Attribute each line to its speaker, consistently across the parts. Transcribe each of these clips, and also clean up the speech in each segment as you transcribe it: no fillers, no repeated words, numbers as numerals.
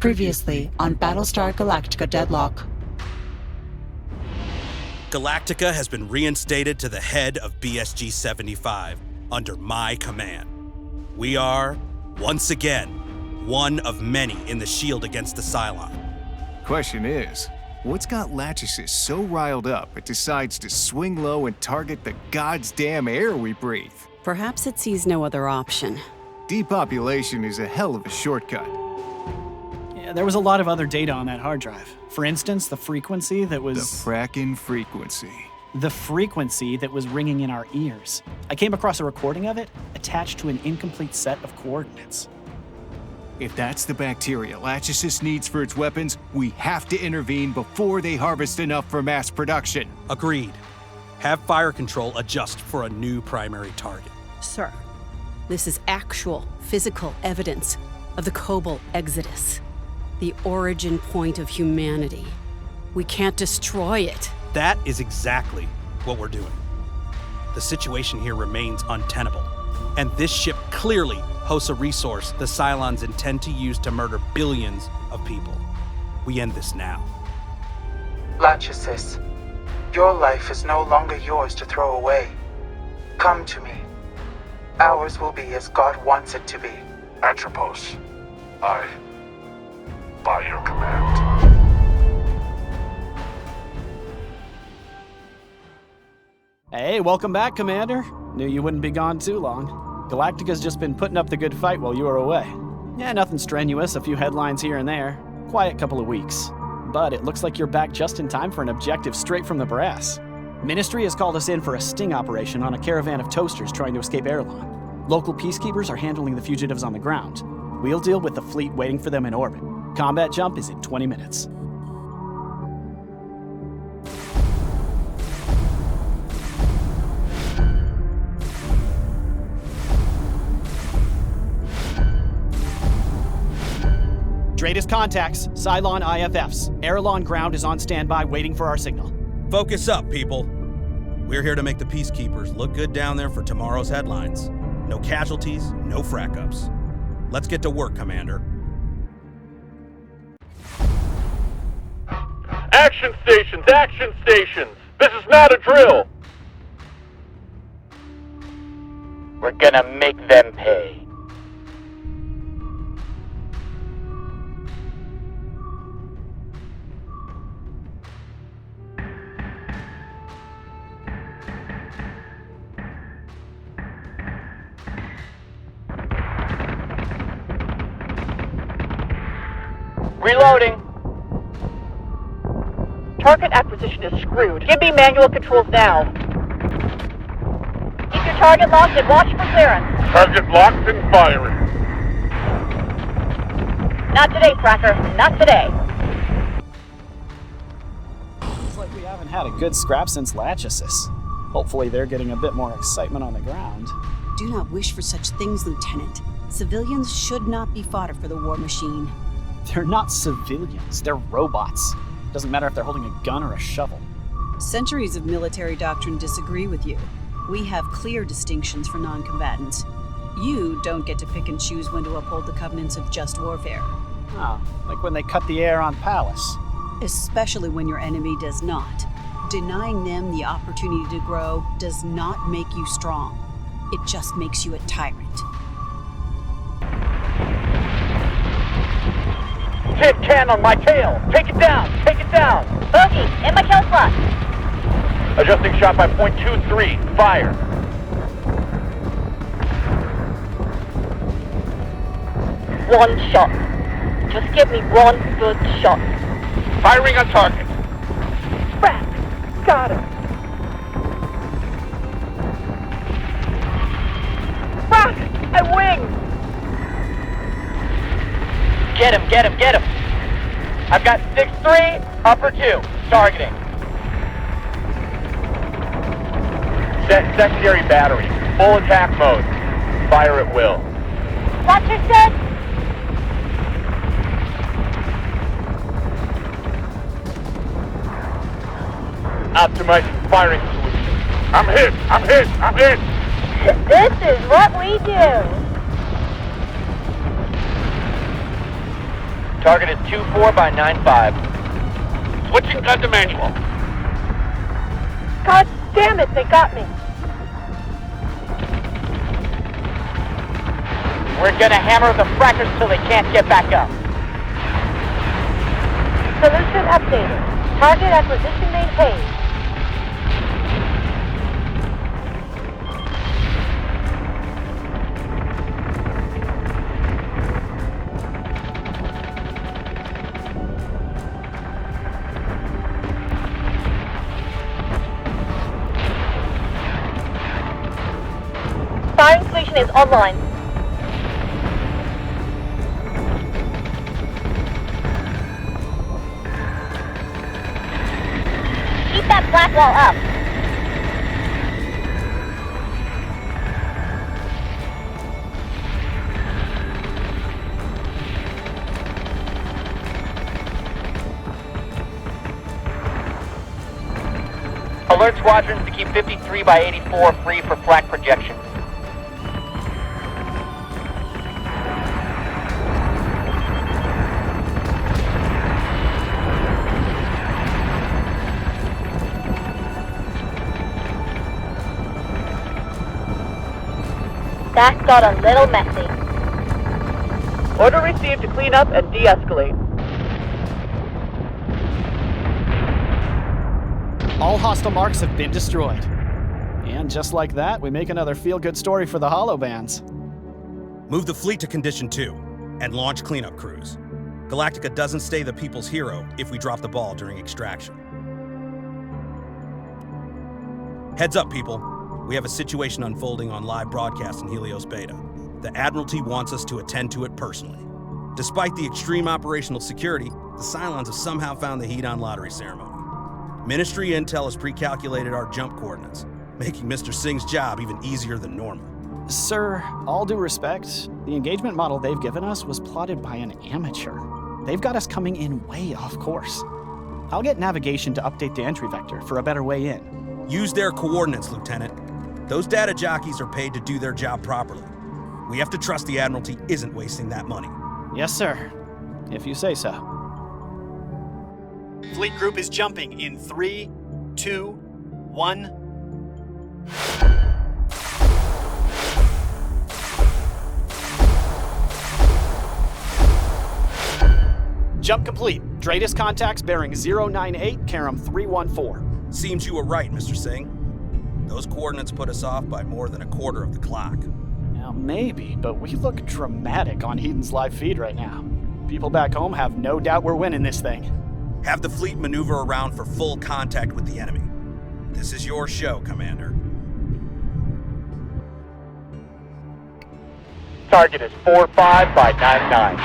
Speaker 1: Previously on Battlestar Galactica Deadlock.
Speaker 2: Galactica has been reinstated to the head of BSG 75 under my command. We are, once again, one of many in the shield against the Cylon.
Speaker 3: Question is, what's got Lachesis so riled up it decides to swing low and target the goddamn air we breathe?
Speaker 4: Perhaps it sees no other option.
Speaker 3: Depopulation is a hell of a shortcut.
Speaker 5: Yeah, there was a lot of other data on that hard drive. For instance, the frequency that was...
Speaker 3: The frackin' frequency.
Speaker 5: The frequency that was ringing in our ears. I came across a recording of it attached to an incomplete set of coordinates.
Speaker 3: If that's the bacteria Lachesis needs for its weapons, we have to intervene before they harvest enough for mass production.
Speaker 2: Agreed. Have fire control adjust for a new primary target.
Speaker 4: Sir, this is actual physical evidence of the Kobol Exodus, the origin point of humanity. We can't destroy it.
Speaker 2: That is exactly what we're doing. The situation here remains untenable, and this ship clearly hosts a resource the Cylons intend to use to murder billions of people. We end this now.
Speaker 6: Lachesis, your life is no longer yours to throw away. Come to me. Ours will be as God wants it to be.
Speaker 7: Atropos, I, by your command.
Speaker 5: Hey, welcome back, Commander. Knew you wouldn't be gone too long. Galactica's just been putting up the good fight while you were away. Yeah, nothing strenuous, a few headlines here and there. Quiet couple of weeks. But it looks like you're back just in time for an objective straight from the brass. Ministry has called us in for a sting operation on a caravan of toasters trying to escape Erlon. Local peacekeepers are handling the fugitives on the ground. We'll deal with the fleet waiting for them in orbit. Combat jump is in 20 minutes. Straightest contacts, Cylon IFFs. Erlon ground is on standby waiting for our signal.
Speaker 2: Focus up, people. We're here to make the peacekeepers look good down there for tomorrow's headlines. No casualties, no frack-ups. Let's get to work, Commander.
Speaker 7: Action stations! Action stations! This is not a drill!
Speaker 8: We're gonna make them pay. Reloading.
Speaker 9: Target acquisition is screwed. Give me manual controls now. Keep your target locked and watch for clearance.
Speaker 7: Target locked and firing.
Speaker 9: Not today, Tracker. Not today.
Speaker 5: Looks like we haven't had a good scrap since Lachesis. Hopefully they're getting a bit more excitement on the ground.
Speaker 4: Do not wish for such things, Lieutenant. Civilians should not be fodder for the war machine.
Speaker 5: They're not civilians, they're robots. Doesn't matter if they're holding a gun or a shovel.
Speaker 4: Centuries of military doctrine disagree with you. We have clear distinctions for non-combatants. You don't get to pick and choose when to uphold the covenants of just warfare.
Speaker 5: Oh, like when they cut the air on Pallas.
Speaker 4: Especially when your enemy does not. Denying them the opportunity to grow does not make you strong. It just makes you a tyrant.
Speaker 8: Tin can on my tail! Take it down! Take it down!
Speaker 9: Bogey, in my kill slot.
Speaker 8: Adjusting shot by .23. Fire.
Speaker 9: One shot. Just give me one good shot.
Speaker 7: Firing on target.
Speaker 9: Frack. Got him. Frack! I winged!
Speaker 8: Get him, get him, get him! I've got 6-3, upper 2, targeting. Set secondary battery, full attack mode. Fire at will.
Speaker 9: Watcher said?
Speaker 7: Optimizing firing solution. I'm hit! I'm hit! I'm hit!
Speaker 9: This is what we do.
Speaker 8: Target is 24 by 95.
Speaker 7: Switching gun to manual.
Speaker 9: God damn it, they got me.
Speaker 8: We're gonna hammer the frackers till they can't get back up.
Speaker 9: Solution updated. Target acquisition maintained. Firing solution is online. Keep that black wall up.
Speaker 8: Alert squadrons to keep 53 by 84 free for flak projection.
Speaker 9: That got a little messy.
Speaker 10: Order received to clean up and de-escalate.
Speaker 5: All hostile marks have been destroyed. And just like that, we make another feel-good story for the holobands.
Speaker 2: Move the fleet to Condition 2 and launch cleanup crews. Galactica doesn't stay the people's hero if we drop the ball during extraction. Heads up, people. We have a situation unfolding on live broadcast in Helios Beta. The Admiralty wants us to attend to it personally. Despite the extreme operational security, the Cylons have somehow found the heat on lottery ceremony. Ministry Intel has pre-calculated our jump coordinates, making Mr. Singh's job even easier than normal.
Speaker 5: Sir, all due respect, the engagement model they've given us was plotted by an amateur. They've got us coming in way off course. I'll get navigation to update the entry vector for a better way in.
Speaker 2: Use their coordinates, Lieutenant. Those data jockeys are paid to do their job properly. We have to trust the Admiralty isn't wasting that money.
Speaker 5: Yes, sir. If you say so. Fleet group is jumping in 3, 2, 1. Jump complete. Dratus contacts bearing 098, Karam 314.
Speaker 2: Seems you were right, Mr. Singh. Those coordinates put us off by more than a quarter of the clock.
Speaker 5: Now, maybe, but we look dramatic on Heaton's live feed right now. People back home have no doubt we're winning this thing.
Speaker 2: Have the fleet maneuver around for full contact with the enemy. This is your show, Commander.
Speaker 8: Target is 45 by 99.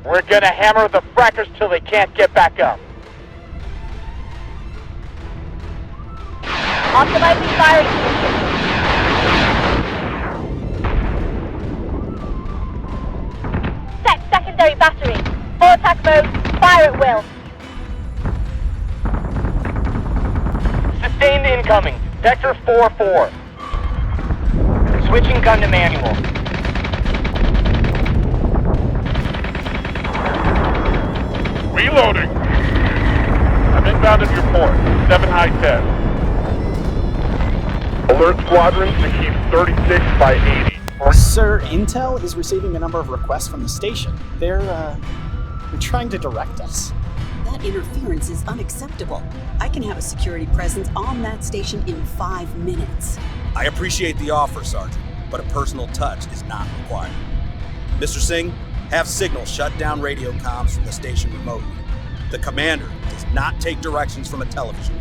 Speaker 8: We're gonna hammer the frackers till they can't get back up.
Speaker 9: Optimizing firing position. Set secondary battery. Full attack mode. Fire at will.
Speaker 8: Sustained incoming. Vector 4-4. Switching gun to manual.
Speaker 7: Reloading. I'm inbound at your port. 7 high test. Alert squadrons to keep 36 by 80.
Speaker 5: Sir, Intel is receiving a number of requests from the station. They're trying to direct us.
Speaker 11: That interference is unacceptable. I can have a security presence on that station in 5 minutes.
Speaker 2: I appreciate the offer, Sergeant, but a personal touch is not required. Mr. Singh, have Signal shut down radio comms from the station remotely. The commander does not take directions from a television.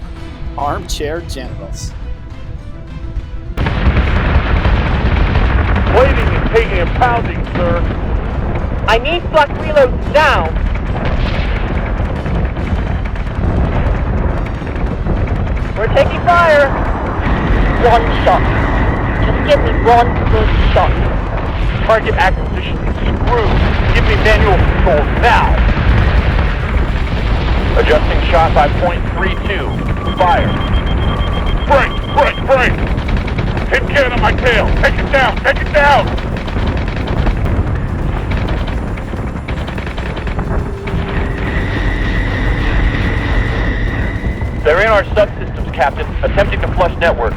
Speaker 5: Armchair generals.
Speaker 7: Plating and taking and pounding, sir.
Speaker 10: I need flak reloads now. We're taking fire.
Speaker 9: One shot. Just give me one good shot.
Speaker 8: Target acquisition screwed. Give me manual control now. Adjusting shot by .32. Fire.
Speaker 7: Break! Hit cannon on my tail! Take it down!
Speaker 8: They're in our subsystems, Captain, attempting to flush network.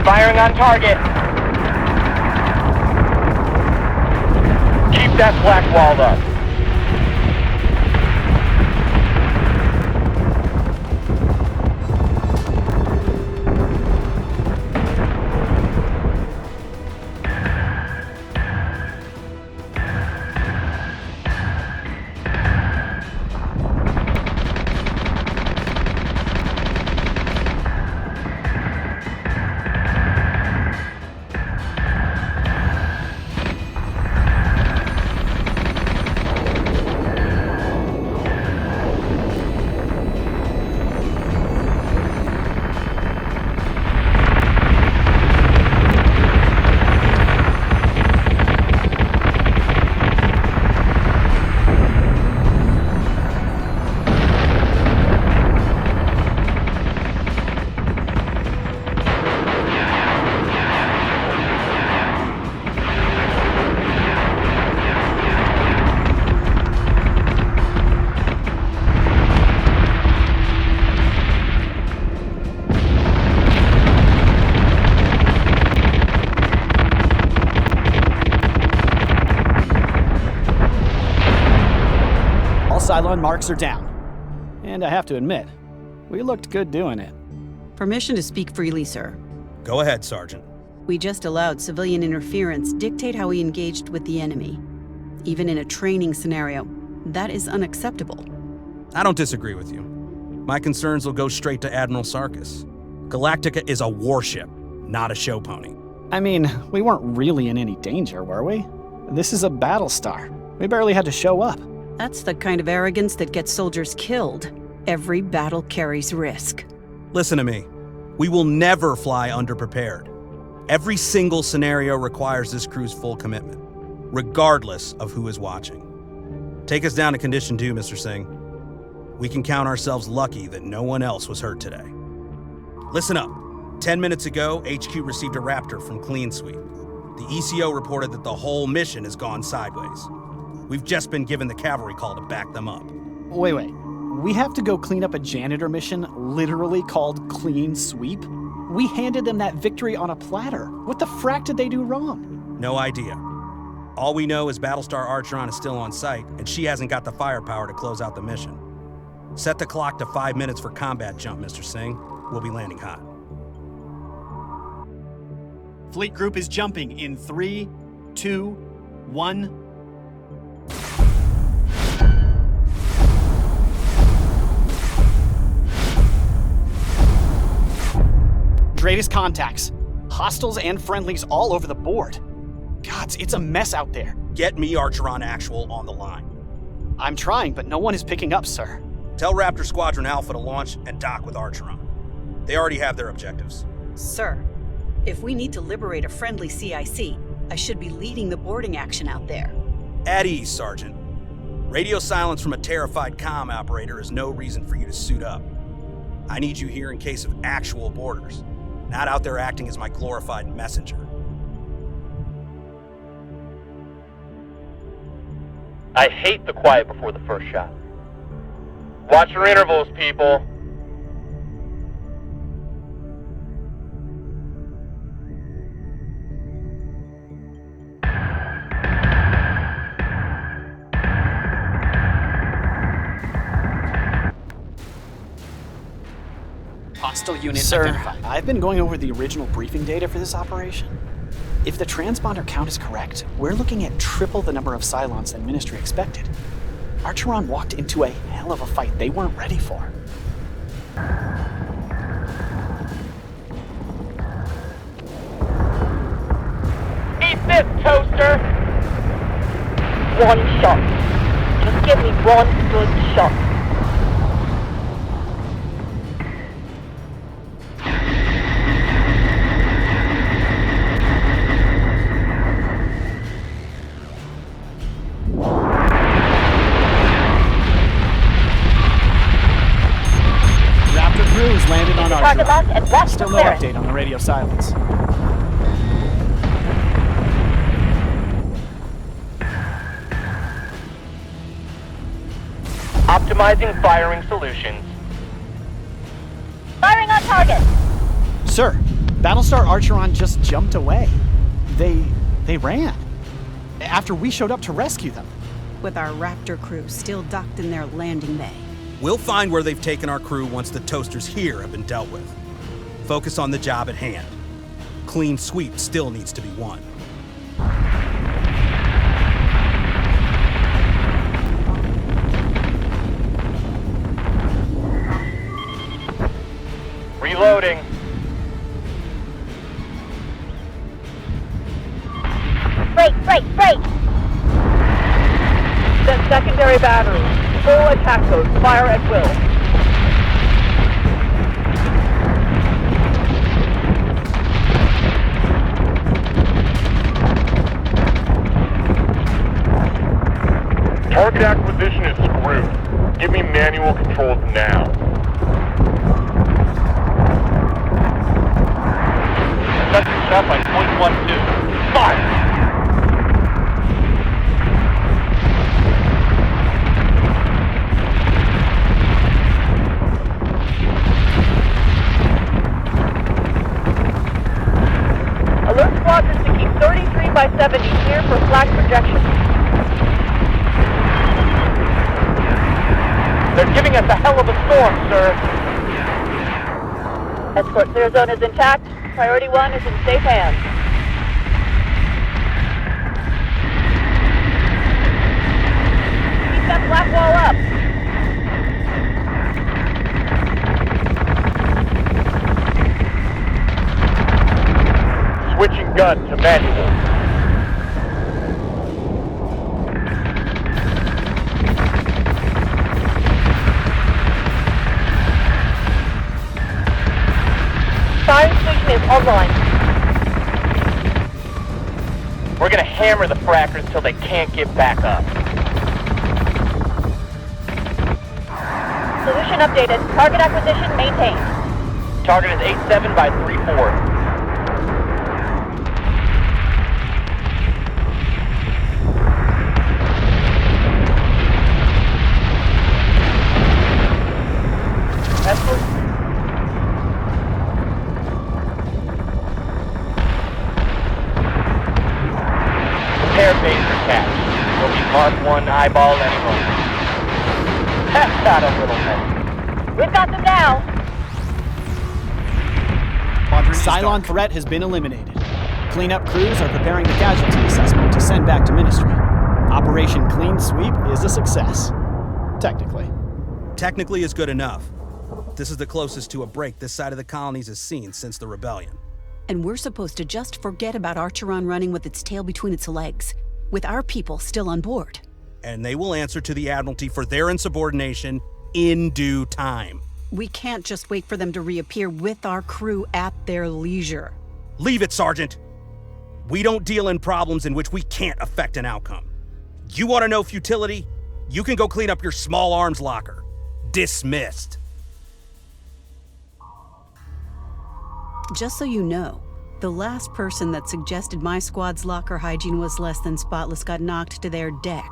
Speaker 10: Firing on target.
Speaker 8: Keep that black walled up.
Speaker 5: Cylon marks are down. And I have to admit, we looked good doing it.
Speaker 11: Permission to speak freely, sir.
Speaker 2: Go ahead, Sergeant.
Speaker 11: We just allowed civilian interference dictate how we engaged with the enemy. Even in a training scenario, that is unacceptable.
Speaker 2: I don't disagree with you. My concerns will go straight to Admiral Sarkis. Galactica is a warship, not a show pony.
Speaker 5: I mean, we weren't really in any danger, were we? This is a Battlestar. We barely had to show up.
Speaker 11: That's the kind of arrogance that gets soldiers killed. Every battle carries risk.
Speaker 2: Listen to me. We will never fly underprepared. Every single scenario requires this crew's full commitment, regardless of who is watching. Take us down to Condition 2, Mr. Singh. We can count ourselves lucky that no one else was hurt today. Listen up. 10 minutes ago, HQ received a Raptor from Clean Sweep. The ECO reported that the whole mission has gone sideways. We've just been given the cavalry call to back them up.
Speaker 5: Wait. We have to go clean up a janitor mission literally called Clean Sweep? We handed them that victory on a platter. What the frack did they do wrong?
Speaker 2: No idea. All we know is Battlestar Archeron is still on site, and she hasn't got the firepower to close out the mission. Set the clock to 5 minutes for combat jump, Mr. Singh. We'll be landing hot.
Speaker 5: Fleet group is jumping in 3, 2, 1... Greatest contacts. Hostiles and friendlies all over the board. Gods, it's a mess out there.
Speaker 2: Get me Archeron Actual on the line.
Speaker 5: I'm trying, but no one is picking up, sir.
Speaker 2: Tell Raptor Squadron Alpha to launch and dock with Archeron. They already have their objectives.
Speaker 11: Sir, if we need to liberate a friendly CIC, I should be leading the boarding action out there.
Speaker 2: At ease, Sergeant. Radio silence from a terrified comm operator is no reason for you to suit up. I need you here in case of actual boarders, not out there acting as my glorified messenger.
Speaker 8: I hate the quiet before the first shot. Watch your intervals, people.
Speaker 5: Hostile unit
Speaker 12: Sir,
Speaker 5: identified. I've been going over the original briefing data for this operation. If the transponder count is correct, we're looking at triple the number of Cylons than Ministry expected. Archeron walked into a hell of a fight they weren't ready for.
Speaker 10: Eat this, toaster!
Speaker 9: One shot. Just give me one good shot.
Speaker 5: Landed on
Speaker 9: Target locked and watch
Speaker 5: Still
Speaker 9: the
Speaker 5: no
Speaker 9: clearance.
Speaker 5: update on the radio silence.
Speaker 8: Optimizing firing solutions.
Speaker 9: Firing on target!
Speaker 5: Sir, Battlestar Archeron just jumped away. They ran. After we showed up to rescue them.
Speaker 11: With our Raptor crew still docked in their landing bay.
Speaker 2: We'll find where they've taken our crew once the toasters here have been dealt with. Focus on the job at hand. Clean sweep still needs to be won.
Speaker 8: Reloading.
Speaker 9: Break!
Speaker 10: Send secondary battery. Full attack mode. Fire at will.
Speaker 7: Target acquisition is screwed. Give me manual controls now.
Speaker 8: Second shot by .12. Fire!
Speaker 10: Alert squadrons to keep 33 by 70 clear for flag projection.
Speaker 8: They're giving us a hell of a storm, sir.
Speaker 10: Escort clear zone is intact. Priority 1 is in safe hands. Keep that black wall up.
Speaker 7: Switching gun to manual.
Speaker 9: Firing station is online.
Speaker 8: We're gonna hammer the frackers till they can't get back up.
Speaker 9: Solution updated. Target acquisition maintained.
Speaker 8: Target is 87 by 34. Repair base attached. Will be Mark 1 eyeball and That's not a little bit.
Speaker 9: We've got them now.
Speaker 5: Cylon threat has been eliminated. Cleanup crews are preparing the casualty assessment to send back to Ministry. Operation Clean Sweep is a success. Technically.
Speaker 2: Technically is good enough. This is the closest to a break this side of the colonies has seen since the rebellion.
Speaker 11: And we're supposed to just forget about Archeron running with its tail between its legs, with our people still on board.
Speaker 2: And they will answer to the Admiralty for their insubordination in due time.
Speaker 11: We can't just wait for them to reappear with our crew at their leisure.
Speaker 2: Leave it, Sergeant. We don't deal in problems in which we can't affect an outcome. You want to know futility? You can go clean up your small arms locker. Dismissed.
Speaker 11: Just so you know, the last person that suggested my squad's locker hygiene was less than spotless got knocked to their deck.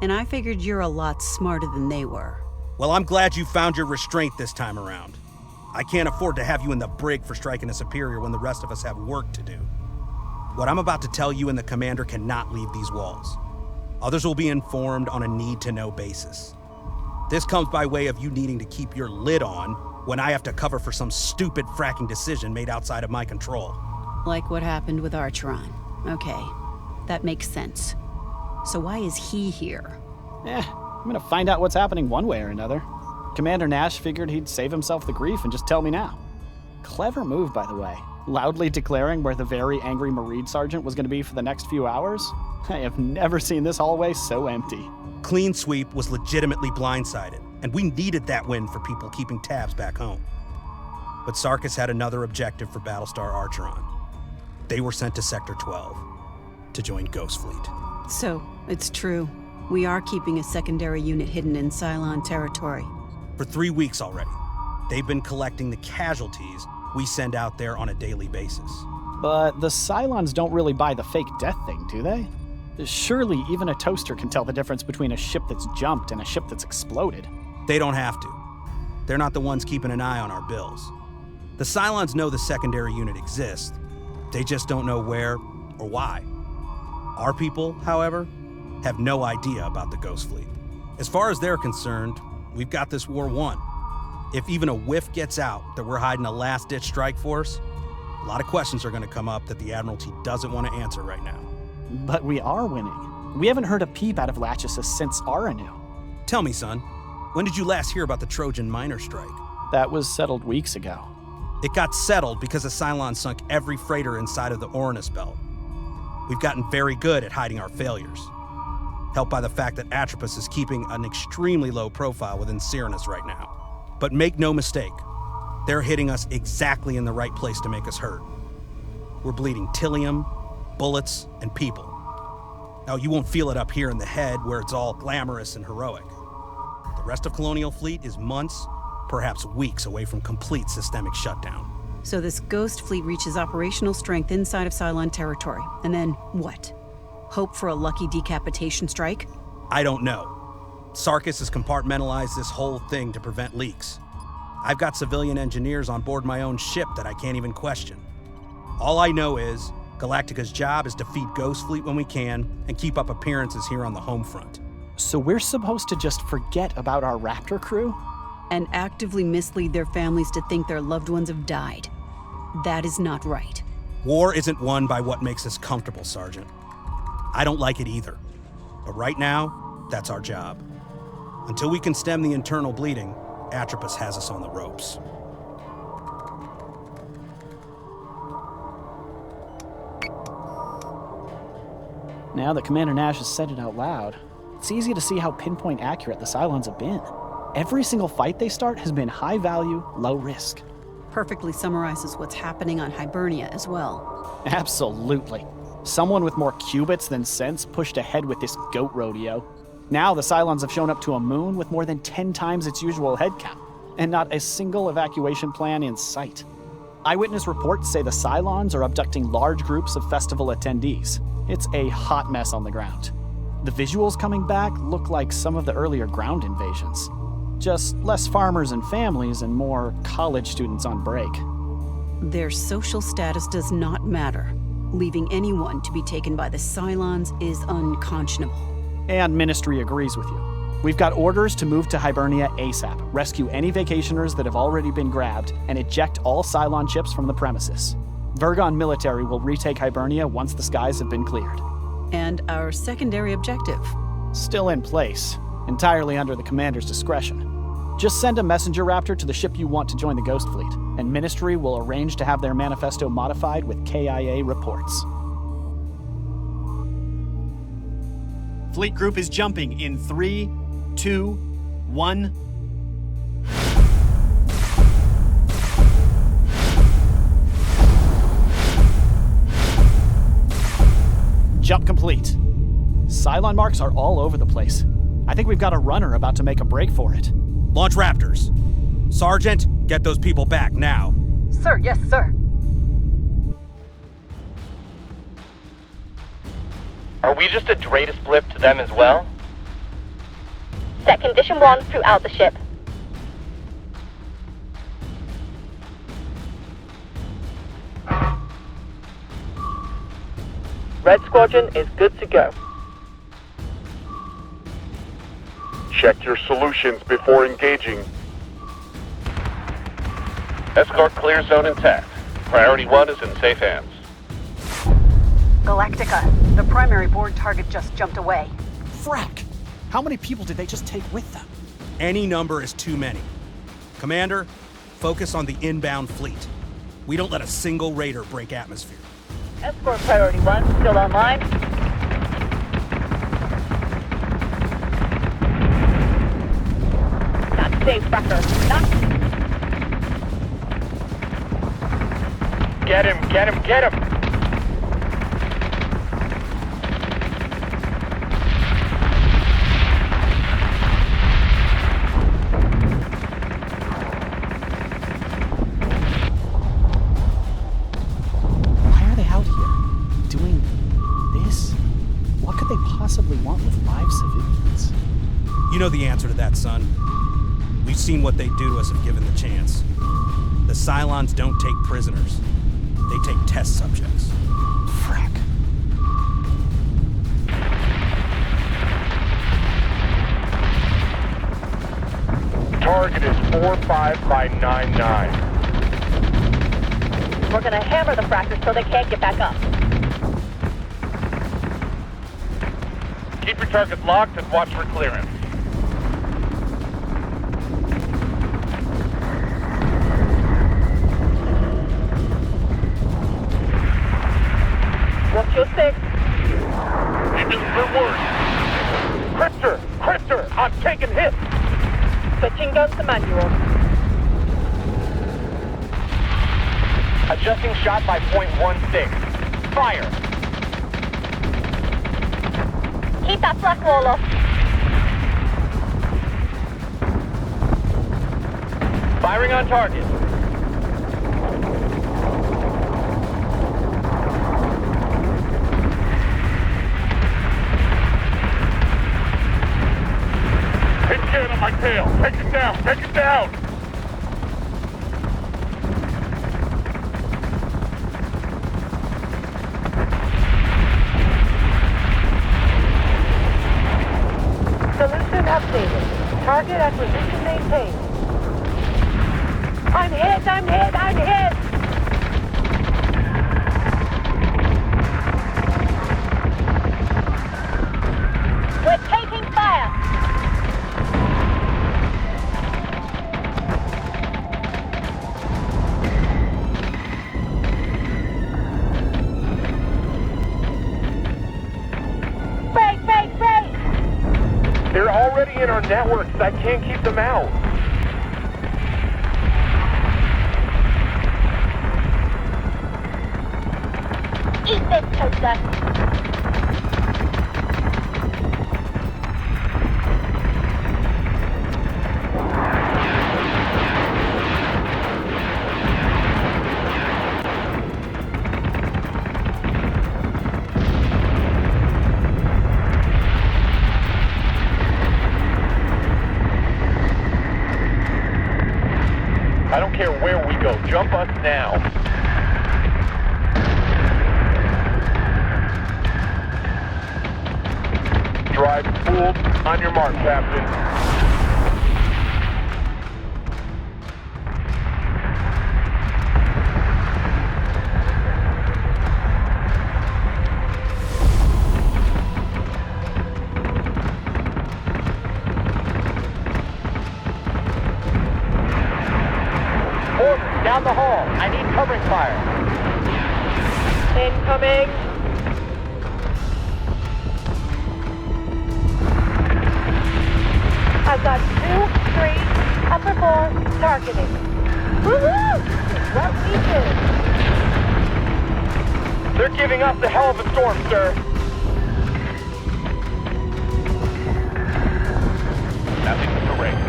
Speaker 11: And I figured you're a lot smarter than they were.
Speaker 2: Well, I'm glad you found your restraint this time around. I can't afford to have you in the brig for striking a superior when the rest of us have work to do. What I'm about to tell you and the commander cannot leave these walls. Others will be informed on a need-to-know basis. This comes by way of you needing to keep your lid on when I have to cover for some stupid fracking decision made outside of my control.
Speaker 11: Like what happened with Archeron. Okay, that makes sense. So why is he here?
Speaker 5: I'm gonna find out what's happening one way or another. Commander Nash figured he'd save himself the grief and just tell me now. Clever move, by the way. Loudly declaring where the very angry Marine Sergeant was gonna be for the next few hours. I have never seen this hallway so empty.
Speaker 2: Clean Sweep was legitimately blindsided, and we needed that win for people keeping tabs back home. But Sarkis had another objective for Battlestar Archeron. They were sent to Sector 12 to join Ghost Fleet.
Speaker 11: So, it's true. We are keeping a secondary unit hidden in Cylon territory.
Speaker 2: For 3 weeks already. They've been collecting the casualties we send out there on a daily basis.
Speaker 5: But the Cylons don't really buy the fake death thing, do they? Surely even a toaster can tell the difference between a ship that's jumped and a ship that's exploded.
Speaker 2: They don't have to. They're not the ones keeping an eye on our bills. The Cylons know the secondary unit exists. They just don't know where or why. Our people, however, have no idea about the Ghost Fleet. As far as they're concerned, we've got this war won. If even a whiff gets out that we're hiding a last-ditch strike force, a lot of questions are going to come up that the Admiralty doesn't want to answer right now.
Speaker 5: But we are winning. We haven't heard a peep out of Lachesis since Aranu.
Speaker 2: Tell me, son, when did you last hear about the Trojan miner strike?
Speaker 5: That was settled weeks ago.
Speaker 2: It got settled because the Cylons sunk every freighter inside of the Uranus belt. We've gotten very good at hiding our failures, helped by the fact that Atropos is keeping an extremely low profile within Cyrannus right now. But make no mistake, they're hitting us exactly in the right place to make us hurt. We're bleeding Tillium, bullets, and people. Now, you won't feel it up here in the head where it's all glamorous and heroic. The rest of Colonial Fleet is months, perhaps weeks away from complete systemic shutdown.
Speaker 11: So this Ghost Fleet reaches operational strength inside of Cylon territory. And then what? Hope for a lucky decapitation strike?
Speaker 2: I don't know. Sarkis has compartmentalized this whole thing to prevent leaks. I've got civilian engineers on board my own ship that I can't even question. All I know is Galactica's job is to feed Ghost Fleet when we can and keep up appearances here on the home front.
Speaker 5: So we're supposed to just forget about our Raptor crew?
Speaker 11: And actively mislead their families to think their loved ones have died. That is not right.
Speaker 2: War isn't won by what makes us comfortable, Sergeant. I don't like it either. But right now, that's our job. Until we can stem the internal bleeding, Atropos has us on the ropes.
Speaker 5: Now that Commander Nash has said it out loud, it's easy to see how pinpoint accurate the Cylons have been. Every single fight they start has been high value, low risk.
Speaker 11: Perfectly summarizes what's happening on Hibernia as well.
Speaker 5: Absolutely. Someone with more qubits than sense pushed ahead with this goat rodeo. Now the Cylons have shown up to a moon with more than 10 times its usual head count, and not a single evacuation plan in sight. Eyewitness reports say the Cylons are abducting large groups of festival attendees. It's a hot mess on the ground. The visuals coming back look like some of the earlier ground invasions. Just less farmers and families and more college students on break.
Speaker 11: Their social status does not matter. Leaving anyone to be taken by the Cylons is unconscionable.
Speaker 5: And Ministry agrees with you. We've got orders to move to Hibernia ASAP, rescue any vacationers that have already been grabbed, and eject all Cylon ships from the premises. Vergon military will retake Hibernia once the skies have been cleared.
Speaker 11: And our secondary objective?
Speaker 5: Still in place, entirely under the commander's discretion. Just send a messenger raptor to the ship you want to join the Ghost Fleet, and Ministry will arrange to have their manifesto modified with KIA reports. Fleet group is jumping in 3, 2, 1. Jump complete. Cylon marks are all over the place. I think we've got a runner about to make a break for it.
Speaker 2: Launch Raptors. Sergeant, get those people back now.
Speaker 10: Sir, yes, sir.
Speaker 8: Are we just a Dratus blip to them as well?
Speaker 9: Set condition 1 throughout the ship.
Speaker 10: Red Squadron is good to go.
Speaker 7: Check your solutions before engaging.
Speaker 12: Escort clear zone intact. Priority 1 is in safe hands.
Speaker 11: Galactica, the primary board target just jumped away.
Speaker 5: Frack! How many people did they just take with them?
Speaker 2: Any number is too many. Commander, focus on the inbound fleet. We don't let a single raider break atmosphere.
Speaker 10: Escort priority 1 still online.
Speaker 9: Not safe, Raptor. Not.
Speaker 8: Get him, get him, get him!
Speaker 5: Why are they out here? Doing this? What could they possibly want with live civilians?
Speaker 2: You know the answer to that, son. seen what they'd do to us if given the chance. The Cylons don't take prisoners. They take test subjects.
Speaker 5: Frack.
Speaker 7: Target is 45 by 99.
Speaker 10: We're gonna hammer the fractors so they can't get back up.
Speaker 7: Keep your targets locked and watch for clearance.
Speaker 10: Watch your six.
Speaker 7: Engines for work. Cryptor, I'm taking hits.
Speaker 10: Switching guns to manual.
Speaker 8: Adjusting shot by .16. Fire!
Speaker 9: Keep that flak wall up.
Speaker 8: Firing on target.
Speaker 7: Hit on my tail. Take it down. Take it down.
Speaker 10: Solution updated. Target acquisition maintained. I'm hit!
Speaker 9: We're taking fire.
Speaker 10: Break!
Speaker 7: They're already in our networks. I can't keep them out.
Speaker 9: Eat this, toaster.
Speaker 7: I don't care where we go. Jump us now. Drive full. On your mark, Captain.
Speaker 8: Down the hall. I need covering fire.
Speaker 10: Incoming. I've got 2, 3, upper 4, targeting. Woohoo! What we do.
Speaker 7: They're giving us a hell of a storm, sir. Nothing to race.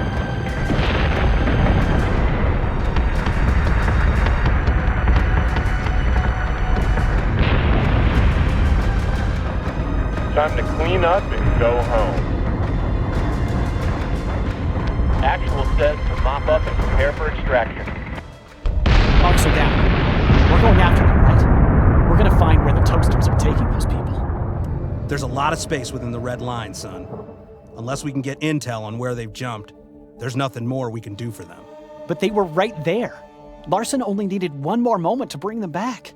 Speaker 7: Time to clean up and go home.
Speaker 8: Actual says to mop up and prepare for extraction.
Speaker 5: Arcs are down. We're going after them, right? We're gonna find where the toasters are taking those people.
Speaker 2: There's a lot of space within the red line, son. Unless we can get intel on where they've jumped, there's nothing more we can do for them.
Speaker 5: But they were right there. Larson only needed one more moment to bring them back.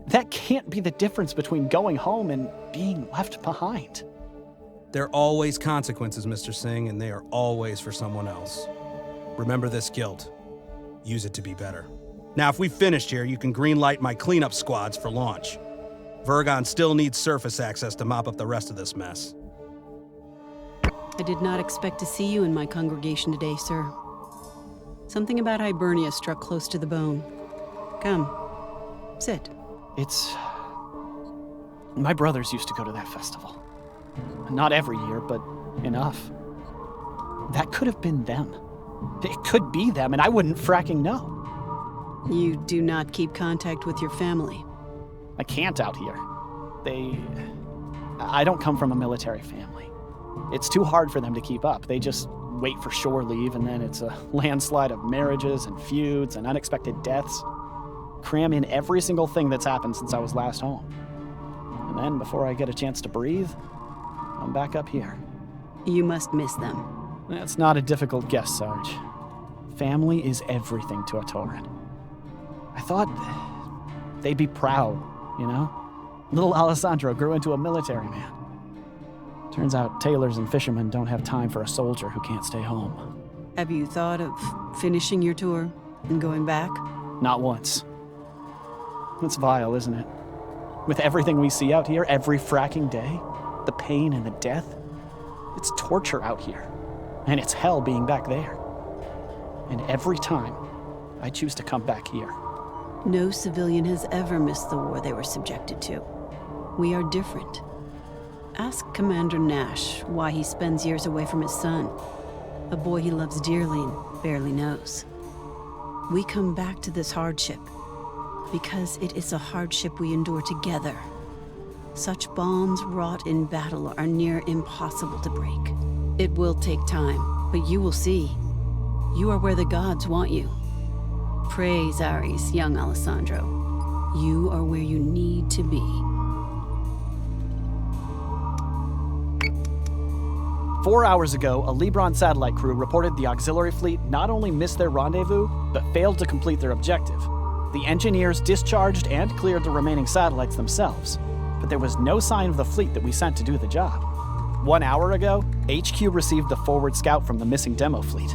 Speaker 5: That can't be the difference between going home and being left behind.
Speaker 2: There are always consequences, Mr. Singh, and they are always for someone else. Remember this guilt. Use it to be better. Now, if we've finished here, you can greenlight my cleanup squads for launch. Vergon still needs surface access to mop up the rest of this mess.
Speaker 11: I did not expect to see you in my congregation today, sir. Something about Hibernia struck close to the bone. Come, sit.
Speaker 5: It's... My brothers used to go to that festival. Not every year, but enough. That could have been them. It could be them, and I wouldn't fracking know.
Speaker 11: You do not keep contact with your family.
Speaker 5: I can't out here. I don't come from a military family. It's too hard for them to keep up. They just wait for shore leave, and then it's a landslide of marriages and feuds and unexpected deaths. Cram in every single thing that's happened since I was last home. And then, before I get a chance to breathe, I'm back up here.
Speaker 11: You must miss them.
Speaker 5: That's not a difficult guess, Sarge. Family is everything to a Tauren. I thought they'd be proud, you know? Little Alessandro grew into a military man. Turns out tailors and fishermen don't have time for a soldier who can't stay home.
Speaker 11: Have you thought of finishing your tour and going back?
Speaker 5: Not once. It's vile, isn't it? With everything we see out here every fracking day, the pain and the death, it's torture out here. And it's hell being back there. And every time, I choose to come back here.
Speaker 11: No civilian has ever missed the war they were subjected to. We are different. Ask Commander Nash why he spends years away from his son, a boy he loves dearly and barely knows. We come back to this hardship because it is a hardship we endure together. Such bonds wrought in battle are near impossible to break. It will take time, but you will see. You are where the gods want you. Praise Ares, young Alessandro. You are where you need to be.
Speaker 5: 4 hours ago, a Libron satellite crew reported the auxiliary fleet not only missed their rendezvous, but failed to complete their objective. The engineers discharged and cleared the remaining satellites themselves, but there was no sign of the fleet that we sent to do the job. 1 hour ago, HQ received the forward scout from the missing demo fleet.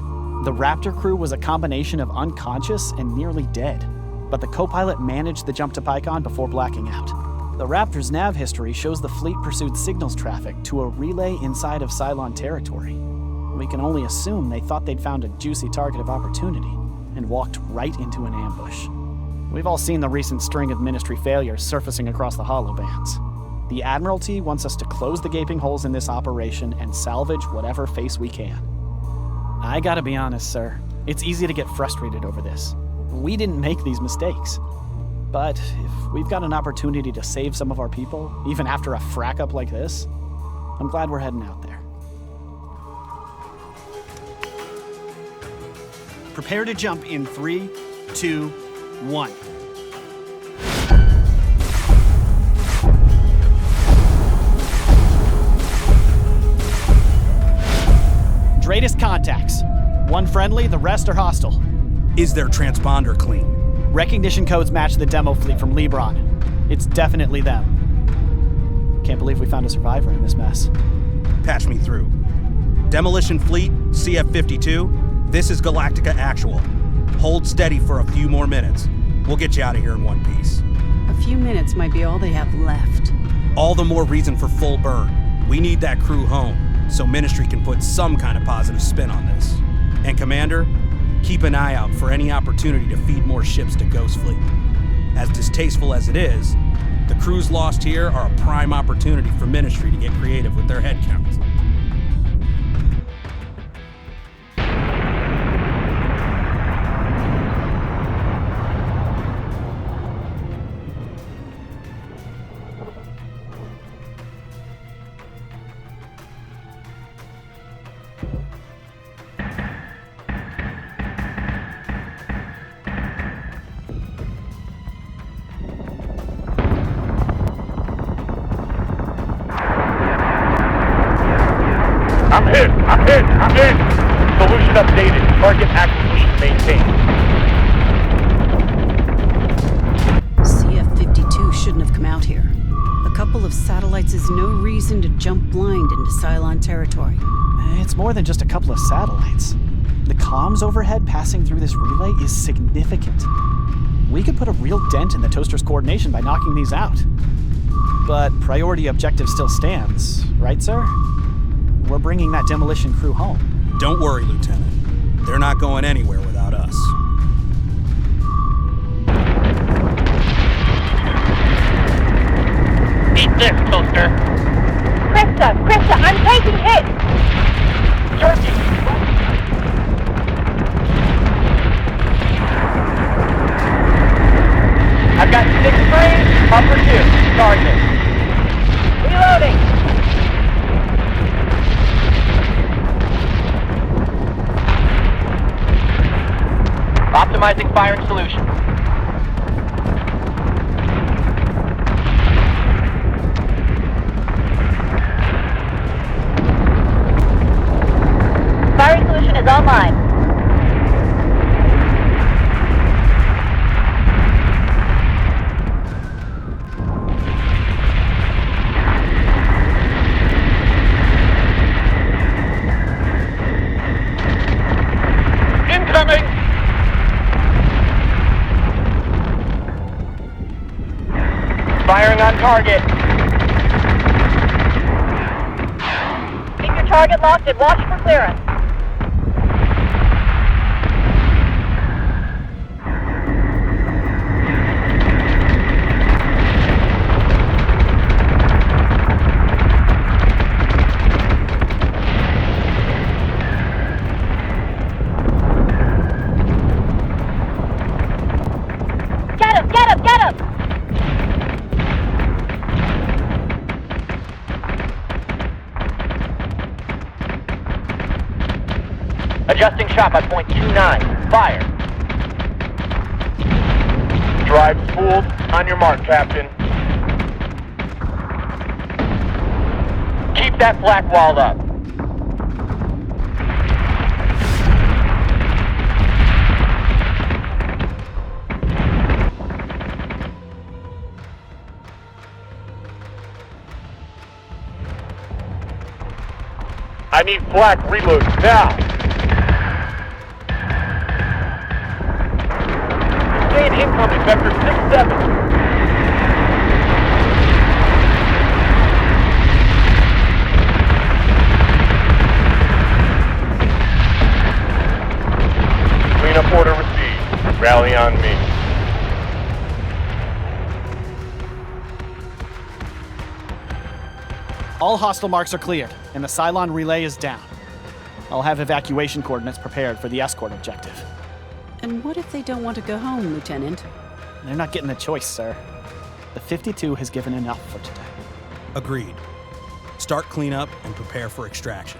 Speaker 5: The Raptor crew was a combination of unconscious and nearly dead, but the co-pilot managed the jump to Pycon before blacking out. The Raptor's nav history shows the fleet pursued signals traffic to a relay inside of Cylon territory. We can only assume they thought they'd found a juicy target of opportunity and walked right into an ambush. We've all seen the recent string of Ministry failures surfacing across the holobands. The Admiralty wants us to close the gaping holes in this operation and salvage whatever face we can. I gotta be honest, sir. It's easy to get frustrated over this. We didn't make these mistakes. But if we've got an opportunity to save some of our people, even after a frack up like this, I'm glad we're heading out there. Prepare to jump in 3, 2, 1. Greatest contacts. One friendly, the rest are hostile.
Speaker 2: Is their transponder clean?
Speaker 5: Recognition codes match the demo fleet from Libron. It's definitely them. Can't believe we found a survivor in this mess.
Speaker 2: Patch me through. Demolition Fleet, CF-52, this is Galactica Actual. Hold steady for a few more minutes. We'll get you out of here in one piece.
Speaker 11: A few minutes might be all they have left.
Speaker 2: All the more reason for full burn. We need that crew home, so Ministry can put some kind of positive spin on this. And Commander, keep an eye out for any opportunity to feed more ships to Ghost Fleet. As distasteful as it is, the crews lost here are a prime opportunity for Ministry to get creative with their headcounts.
Speaker 7: I'm in! Solution updated. Target acquisition maintained.
Speaker 11: CF-52 shouldn't have come out here. A couple of satellites is no reason to jump blind into Cylon territory.
Speaker 5: It's more than just a couple of satellites. The comms overhead passing through this relay is significant. We could put a real dent in the Toaster's coordination by knocking these out. But priority objective still stands, right, sir? We're bringing that demolition crew home.
Speaker 2: Don't worry, Lieutenant. They're not going anywhere without us.
Speaker 8: Beat this, Toaster.
Speaker 10: Krista, I'm taking hits!
Speaker 8: Turkey! I've got 6 frames, upper 2, target.
Speaker 10: Reloading!
Speaker 8: Optimizing firing solution.
Speaker 9: Firing solution is online.
Speaker 7: Incoming!
Speaker 8: Firing on target.
Speaker 9: Keep your target locked and watch for clearance. Get him! Get him! Get him!
Speaker 8: Adjusting shot by .29. Fire.
Speaker 7: Drive spooled. On your mark, Captain.
Speaker 8: Keep that flak wall up.
Speaker 7: I need flak reloads now. Stay in incoming, Vector 6-7. Cleanup order received. Rally on me.
Speaker 5: All hostile marks are cleared, and the Cylon relay is down. I'll have evacuation coordinates prepared for the escort objective.
Speaker 11: And what if they don't want to go home, Lieutenant?
Speaker 5: They're not getting a choice, sir. The 52 has given enough for today.
Speaker 2: Agreed. Start cleanup and prepare for extraction.